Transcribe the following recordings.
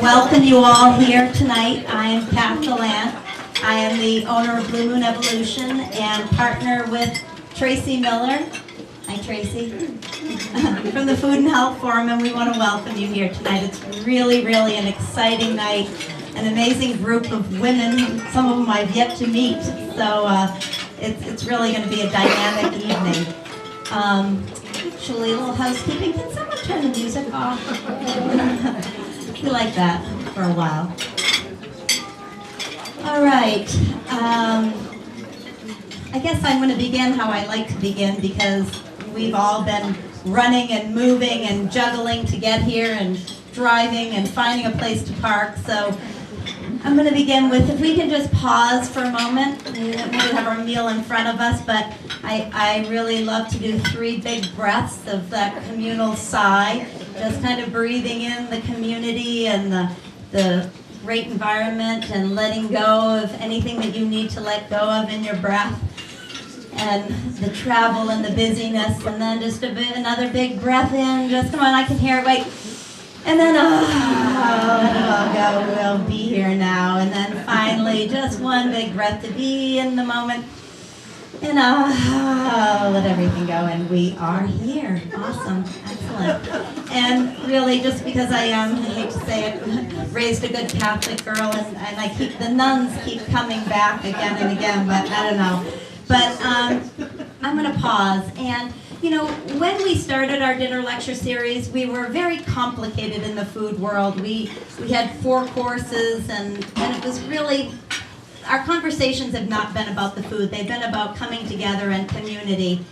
welcome you all here tonight. I am Kath, Gallant. I am the owner of Blue Moon Evolution and partner with Tracy Miller. Hi, Tracy. From the Food and Health Forum, and we want to welcome you here tonight. It's really, really an exciting night, an amazing group of women. Some of them I've yet to meet, so it's really going to be a dynamic evening. Actually, a little housekeeping. Can someone turn the music off? We like that for a while. All right. I guess I'm going to begin how I like to begin, because we've all been running and moving and juggling to get here and driving and finding a place to park. So I'm going to begin with, if we can just pause for a moment. We have our meal in front of us, but I really love to do 3 big breaths of that communal sigh, just kind of breathing in the community and the great environment and letting go of anything that you need to let go of in your breath, and the travel and the busyness, and then just another big breath in. Just come on, I can hear it. Wait. And then, we'll be here now. And then finally, just one big breath to be in the moment. And let everything go. And we are here. Awesome. Excellent. And really, just because I hate to say it, raised a good Catholic girl, and the nuns keep coming back again and again, but I don't know. But I'm going to pause. And you know, when we started our dinner lecture series, we were very complicated in the food world. We had 4 courses, and it was really, our conversations have not been about the food. They've been about coming together and community.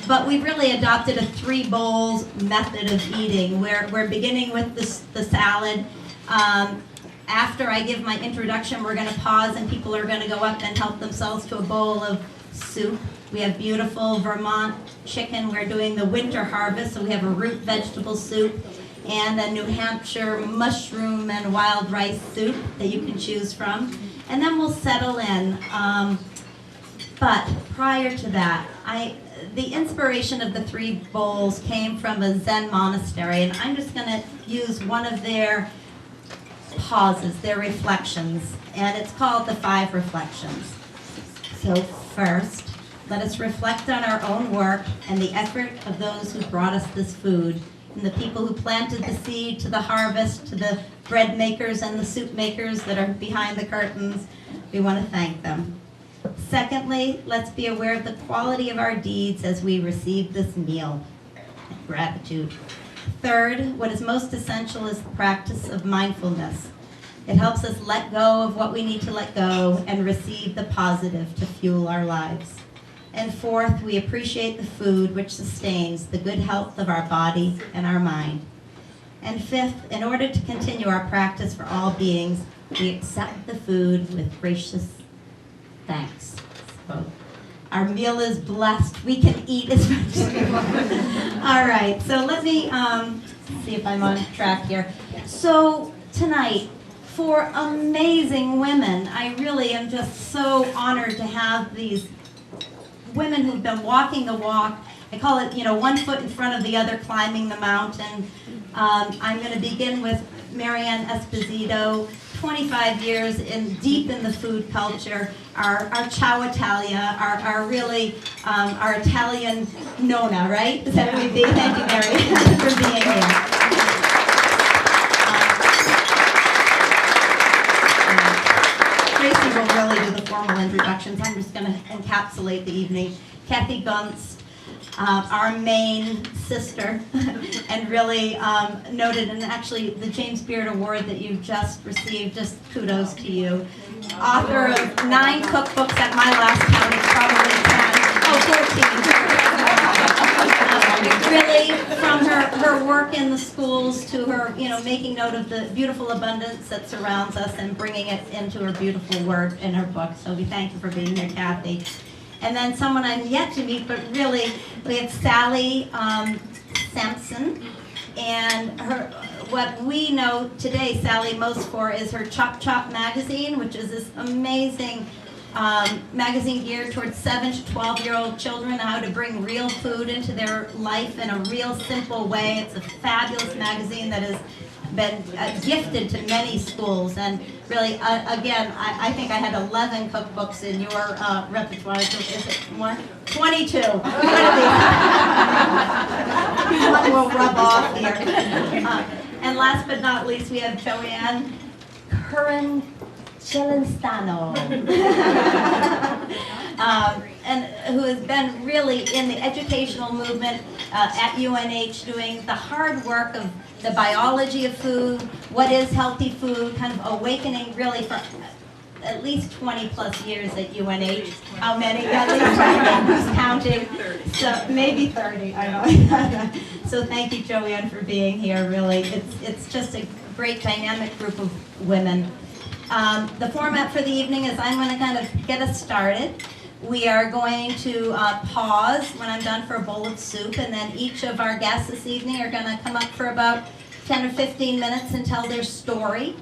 But we've really adopted a 3 bowls method of eating, where we're beginning with the salad. After I give my introduction, we're going to pause, and people are going to go up and help themselves to a bowl of soup. We have beautiful Vermont chicken. We're doing the winter harvest, so we have a root vegetable soup and a New Hampshire mushroom and wild rice soup that you can choose from. And then we'll settle in. But prior to that, the inspiration of the 3 bowls came from a Zen monastery, and I'm just going to use one of their pauses, their reflections, and it's called the 5 reflections. So first, let us reflect on our own work and the effort of those who brought us this food, and the people who planted the seed to the harvest, to the bread makers and the soup makers that are behind the curtains. We want to thank them. Secondly, let's be aware of the quality of our deeds as we receive this meal. Gratitude. Third, what is most essential is the practice of mindfulness. It helps us let go of what we need to let go and receive the positive to fuel our lives. And fourth, we appreciate the food which sustains the good health of our body and our mind. And fifth, in order to continue our practice for all beings, we accept the food with gracious thanks. So, our meal is blessed. We can eat as much as we want. All right, so let me see if I'm on track here. So tonight, for amazing women, I really am just so honored to have these women who've been walking the walk. I call it, one foot in front of the other, climbing the mountain. I'm going to begin with Marianne Esposito, 25 years deep in the food culture, our Ciao Italia, our really, our Italian Nona, right? Is that what we be? Thank you, Marianne, for being here. Tracy will really do the formal introductions. I'm just going to encapsulate the evening. Kathy Gunst, our main sister, and really noted, and actually the James Beard Award that you just received, just kudos to you. Author of 9 cookbooks at my last count, it's probably 10, 14. Really, from her work in the schools to her, making note of the beautiful abundance that surrounds us and bringing it into her beautiful work in her book. So we thank you for being here, Kathy. And then someone I'm yet to meet, but really, we have Sally Sampson, and what we know today Sally most for is her Chop Chop magazine, which is this amazing magazine geared towards 7 to 12-year-old children, how to bring real food into their life in a real simple way. It's a fabulous magazine that is been gifted to many schools, and really, again, I think I had 11 cookbooks in your repertoire. So is it more? 22. One will rub off here. And last but not least, we have Joanne Curran Celestano, and who has been really in the educational movement at UNH, doing the hard work of the biology of food, what is healthy food, kind of awakening really for at least 20 plus years at UNH. How many? At least 20. Who's counting? So maybe 30. I don't know. So thank you, Joanne, for being here. Really, it's just a great dynamic group of women. The format for the evening is I'm going to kind of get us started. We are going to pause when I'm done for a bowl of soup, and then each of our guests this evening are going to come up for about 10 or 15 minutes and tell their story.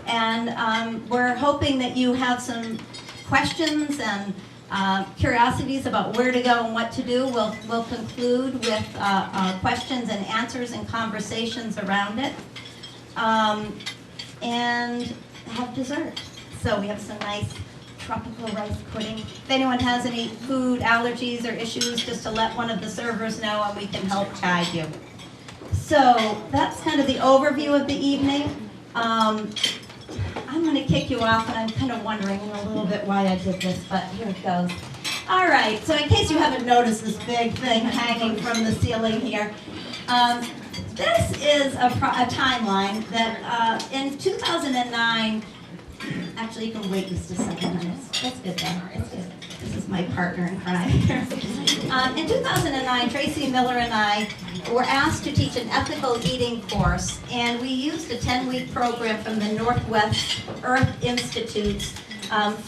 And we're hoping that you have some questions and curiosities about where to go and what to do. We'll conclude with questions and answers and conversations around it. And have dessert. So we have some nice tropical rice pudding. If anyone has any food allergies or issues, just to let one of the servers know and we can help guide you. So that's kind of the overview of the evening. I'm going to kick you off, and I'm kind of wondering a little bit why I did this, but here it goes. All right, so in case you haven't noticed this big thing hanging from the ceiling here, this is a timeline that in 2009, actually you can wait just a second. That's good then. It's good. This is my partner in crime here. In 2009, Tracy Miller and I were asked to teach an ethical eating course, and we used a 10-week program from the Northwest Earth Institute's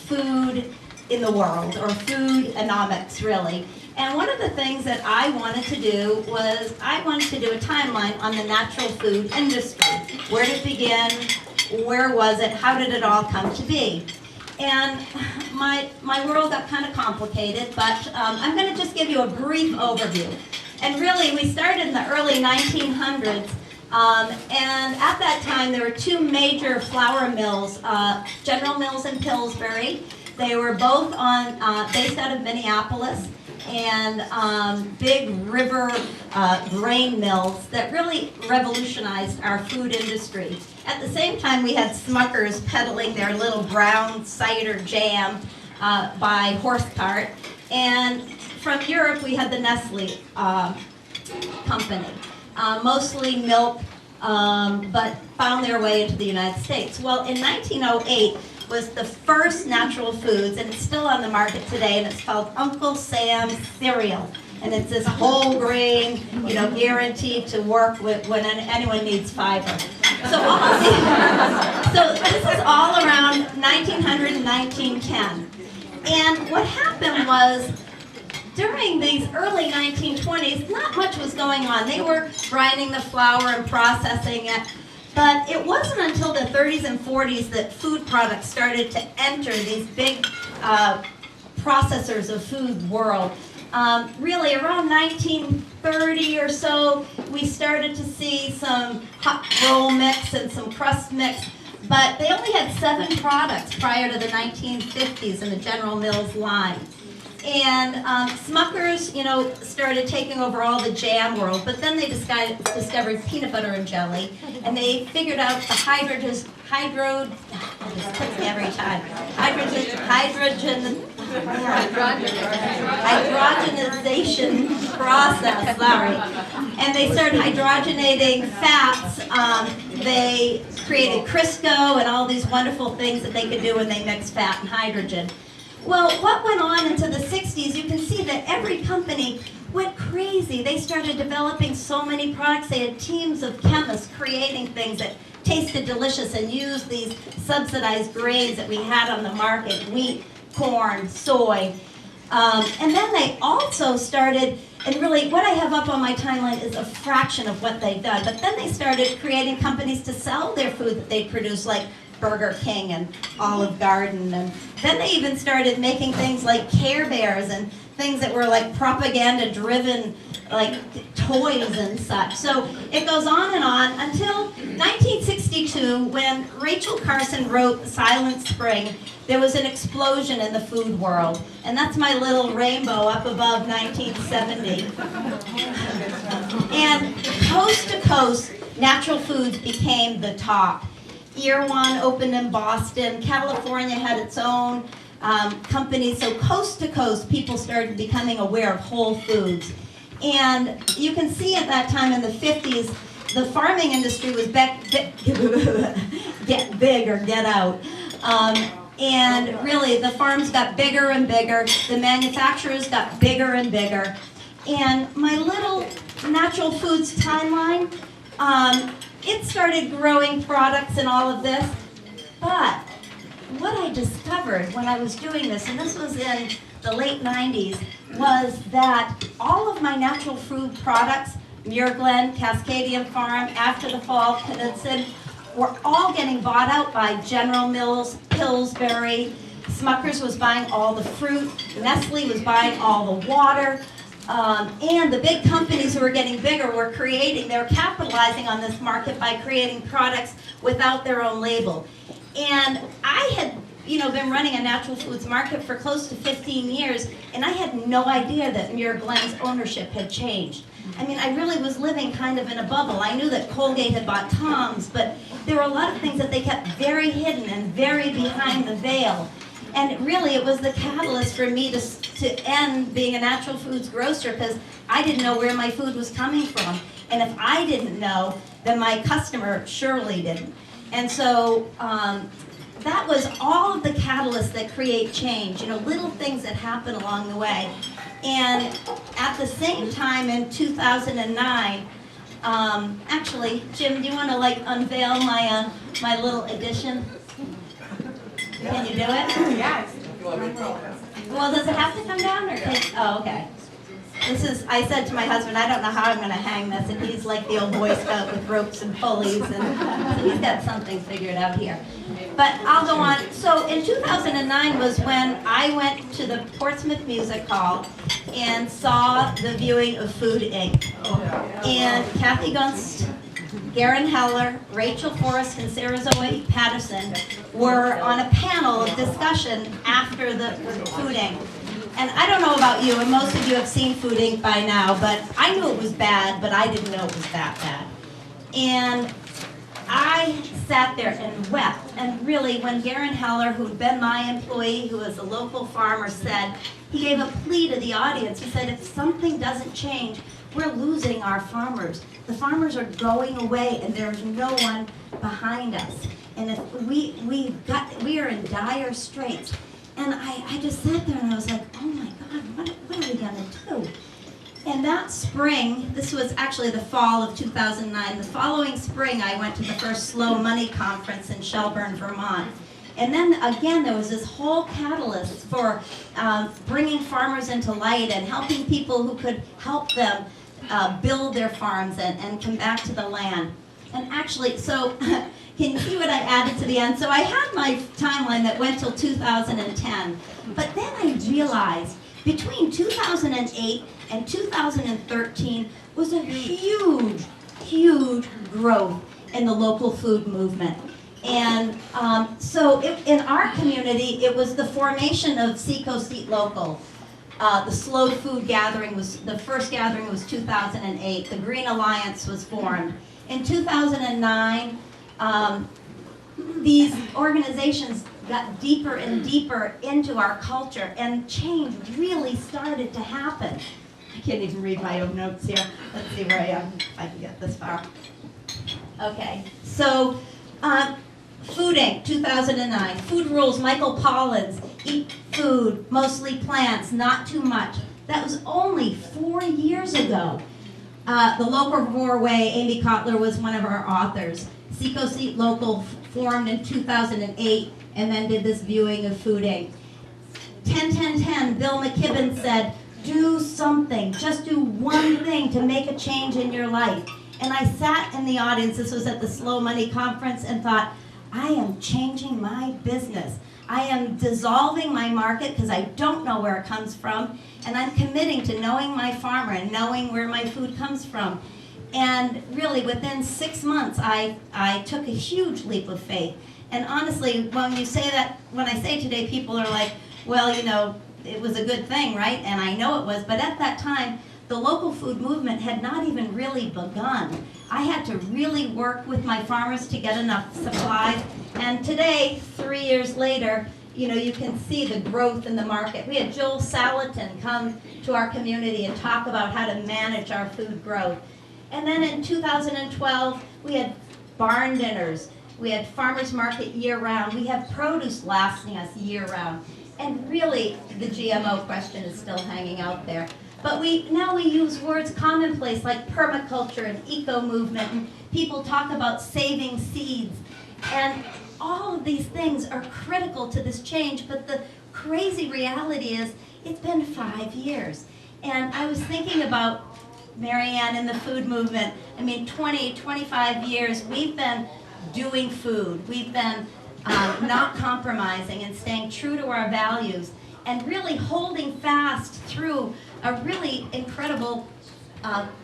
Food in the World, or Foodonomics, really. And one of the things that I wanted to do was I wanted to do a timeline on the natural food industry. Where did it begin? Where was it? How did it all come to be? And my world got kind of complicated, but I'm going to just give you a brief overview. And really, we started in the early 1900s, and at that time there were two major flour mills, General Mills in Pillsbury. They were both based out of Minneapolis, and big river grain mills that really revolutionized our food industry. At the same time, we had Smuckers peddling their little brown cider jam by horse cart. And from Europe, we had the Nestle company, mostly milk, but found their way into the United States. Well, in 1908, was the first natural foods, and it's still on the market today, and it's called Uncle Sam's cereal. And it's this whole grain, guaranteed to work with when anyone needs fiber. So this is all around 1900 and 1910. And what happened was, during these early 1920s, not much was going on. They were grinding the flour and processing it. But it wasn't until the 30s and 40s that food products started to enter these big processors of food world. Really, around 1930 or so, we started to see some hot roll mix and some crust mix, but they only had 7 products prior to the 1950s in the General Mills line. And Smuckers, started taking over all the jam world, but then they discovered peanut butter and jelly, and they figured out the hydrogenization process, Larry. And they started hydrogenating fats. They created Crisco and all these wonderful things that they could do when they mixed fat and hydrogen. Well, what went on into the 60s, you can see that every company went crazy. They started developing so many products. They had teams of chemists creating things that tasted delicious and used these subsidized grains that we had on the market, wheat, corn, soy. And then they also started, and really what I have up on my timeline is a fraction of what they've done, but then they started creating companies to sell their food that they produce, like Burger King and Olive Garden, and then they even started making things like Care Bears and things that were like propaganda-driven, like toys and such. So it goes on and on until 1962, when Rachel Carson wrote Silent Spring, there was an explosion in the food world. And that's my little rainbow up above 1970. And coast to coast, natural foods became the top. Erewhon opened in Boston. California had its own company. So coast to coast, people started becoming aware of whole foods. And you can see at that time in the 50s, the farming industry was get big or get out. And really, the farms got bigger and bigger. The manufacturers got bigger and bigger. And my little natural foods timeline, it started growing products and all of this. But what I discovered when I was doing this, and this was in the late 90s, was that all of my natural food products, Muir Glen, Cascadian Farm, After the Fall, Knudsen, were all getting bought out by General Mills, Pillsbury. Smucker's was buying all the fruit. Nestle was buying all the water. And the big companies who were getting bigger were capitalizing on this market by creating products without their own label. And I had been running a natural foods market for close to 15 years, and I had no idea that Muir Glen's ownership had changed. I mean, I really was living kind of in a bubble. I knew that Colgate had bought Tom's, but there were a lot of things that they kept very hidden and very behind the veil. And really, it was the catalyst for me to end being a natural foods grocer, because I didn't know where my food was coming from. And if I didn't know, then my customer surely didn't. And so that was all of the catalysts that create change, little things that happen along the way. And at the same time in 2009, actually, Jim, do you want to unveil my my little addition? Can you do it? Yes. Well, does it have to come down or oh, okay. I said to my husband, I don't know how I'm going to hang this, and he's like the old Boy Scout with ropes and pulleys, and so he's got something figured out here. But I'll go on. So in 2009 was when I went to the Portsmouth Music Hall and saw the viewing of Food Inc. And Kathy Gunst, Garen Heller, Rachel Forrest, and Sarah Zoe Patterson were on a panel of discussion after the Food Inc. And I don't know about you, and most of you have seen Food Inc. by now, but I knew it was bad, but I didn't know it was that bad. And I sat there and wept. And really, when Garen Heller, who'd been my employee, who was a local farmer, said, he gave a plea to the audience. He said, if something doesn't change, we're losing our farmers. The farmers are going away, and there's no one behind us. And if we are in dire straits. And I just sat there and I was like, oh my God, what are we going to do? And that spring, this was actually the fall of 2009, the following spring I went to the first Slow Money Conference in Shelburne, Vermont. And then again, there was this whole catalyst for bringing farmers into light and helping people who could help them build their farms and come back to the land. And actually, so can you see what I added to the end? So I had my timeline that went till 2010, but then I realized between 2008 and 2013 was a huge, huge growth in the local food movement. And so in our community, it was the formation of Seacoast Eat Local. The Slow Food Gathering the first gathering was 2008. The Green Alliance was formed. In 2009, these organizations got deeper and deeper into our culture, and change really started to happen. I can't even read my own notes here. Let's see where I am, if I can get this far. Okay, so Food Inc., 2009. Food Rules, Michael Pollan's, Eat Food, Mostly Plants, Not Too Much. That was only 4 years ago. The Locavore Way, Amy Kotler was one of our authors. Seacoast Eat Local formed in 2008 and then did this viewing of Food Inc. 10-10-10, Bill McKibben said, do something, just do one thing to make a change in your life. And I sat in the audience, this was at the Slow Money Conference, and thought, I am changing my business. I am dissolving my market because I don't know where it comes from, and I'm committing to knowing my farmer and knowing where my food comes from. And really, within 6 months, I took a huge leap of faith. And honestly, when I say today, people are like, well, you know, it was a good thing, right? And I know it was, but at that time, the local food movement had not even really begun. I had to really work with my farmers to get enough supplies. And today, 3 years later, you know, you can see the growth in the market. We had Joel Salatin come to our community and talk about how to manage our food growth. And then in 2012, we had barn dinners. We had farmers market year-round. We have produce lasting us year-round. And really, the GMO question is still hanging out there. But now we use words commonplace like permaculture and eco-movement, and people talk about saving seeds. And all of these things are critical to this change, but the crazy reality is it's been 5 years. And I was thinking about Marianne in the food movement. I mean, 20, 25 years, we've been doing food. We've been not compromising and staying true to our values and really holding fast through a really incredible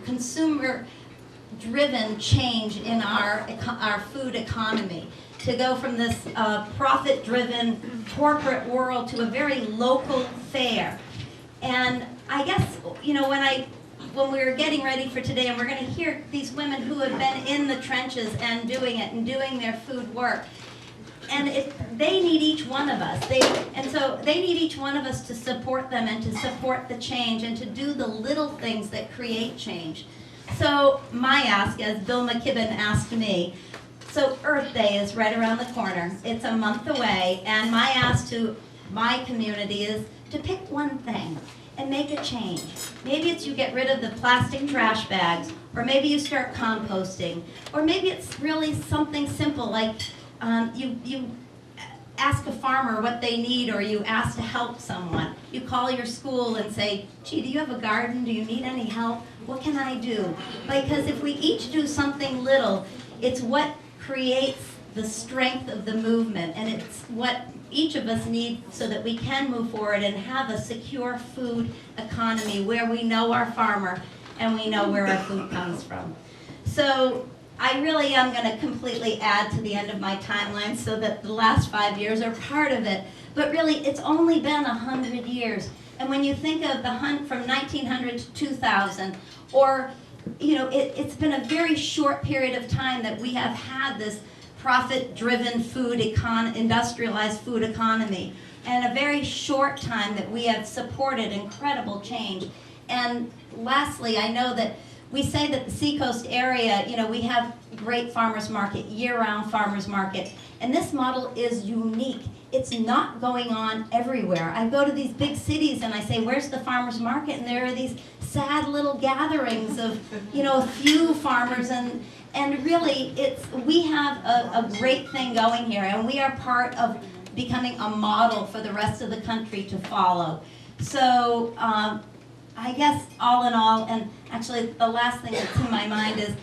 consumer-driven change in our food economy, to go from this profit-driven corporate world to a very local fare. And I guess, you know, when we were getting ready for today, and we're going to hear these women who have been in the trenches and doing it and doing their food work, and they need each one of us. So they need each one of us to support them and to support the change and to do the little things that create change. So my ask, as Bill McKibben asked me, so Earth Day is right around the corner. It's a month away, and my ask to my community is to pick one thing and make a change. Maybe it's you get rid of the plastic trash bags, or maybe you start composting, or maybe it's really something simple like you ask a farmer what they need, or you ask to help someone. You call your school and say, gee, do you have a garden? Do you need any help? What can I do? Because if we each do something little, it's what creates the strength of the movement, and it's what each of us need so that we can move forward and have a secure food economy where we know our farmer and we know where our food comes from. So I really am going to completely add to the end of my timeline so that the last 5 years are part of it. But really, it's only been 100 years. And when you think of the hunt from 1900 to 2000, or, you know, it's been a very short period of time that we have had this profit-driven industrialized food economy, and a very short time that we have supported incredible change. And lastly, I know that we say that the Seacoast area, you know, we have great farmers market, year-round farmers market, and this model is unique. It's not going on everywhere. I go to these big cities and I say, where's the farmers market? And there are these sad little gatherings of, you know, a few farmers, and really we have a great thing going here, and we are part of becoming a model for the rest of the country to follow. So I guess all in all, and actually the last thing that's in my mind is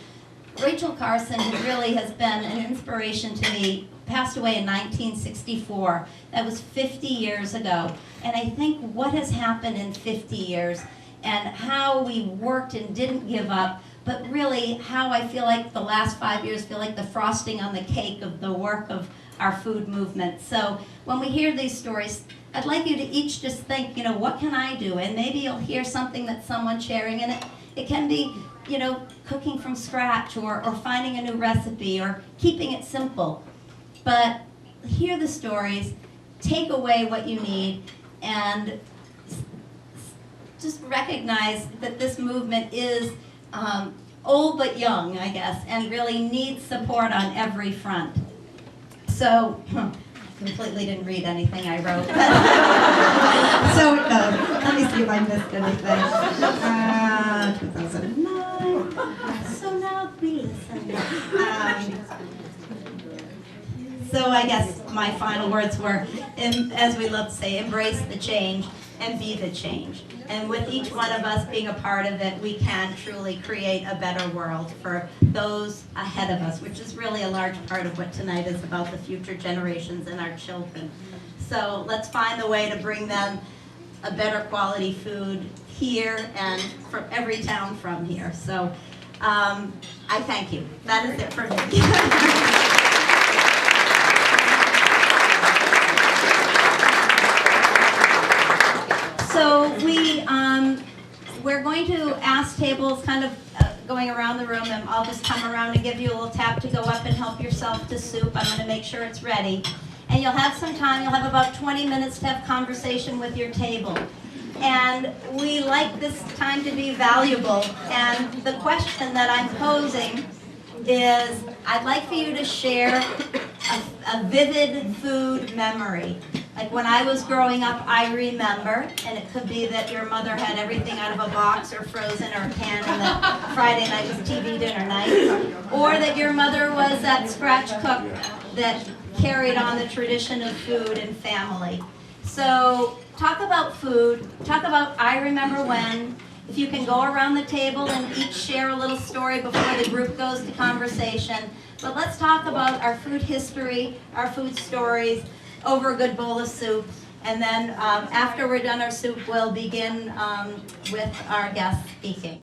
Rachel Carson, who really has been an inspiration to me, passed away in 1964. That was 50 years ago. And I think what has happened in 50 years and how we worked and didn't give up, but really how I feel like the last 5 years feel like the frosting on the cake of the work of our food movement. So when we hear these stories, I'd like you to each just think, you know, what can I do? And maybe you'll hear something that someone's sharing, and it can be, you know, cooking from scratch, or finding a new recipe, or keeping it simple. But hear the stories, take away what you need, and just recognize that this movement is old but young, I guess, and really needs support on every front. So, completely didn't read anything I wrote. So, let me see if I missed anything. 2009. So now please. So I guess my final words were, as we love to say, embrace the change and be the change. And with each one of us being a part of it, we can truly create a better world for those ahead of us, which is really a large part of what tonight is about, the future generations and our children. So let's find the way to bring them a better quality food here and from every town from here. So I thank you. That is it for me. So we're going to ask tables kind of going around the room, and I'll just come around and give you a little tap to go up and help yourself to soup. I'm going to make sure it's ready. And you'll have some time, you'll have about 20 minutes to have conversation with your table. And we like this time to be valuable. And the question that I'm posing is, I'd like for you to share a vivid food memory. Like when I was growing up, I remember, and it could be that your mother had everything out of a box or frozen or a can, and that Friday night was TV dinner night, or that your mother was that scratch cook that carried on the tradition of food and family. So talk about food, talk about I remember when. If you can go around the table and each share a little story before the group goes to conversation. But let's talk about our food history, our food stories, over a good bowl of soup. And then after we're done our soup, we'll begin with our guests speaking.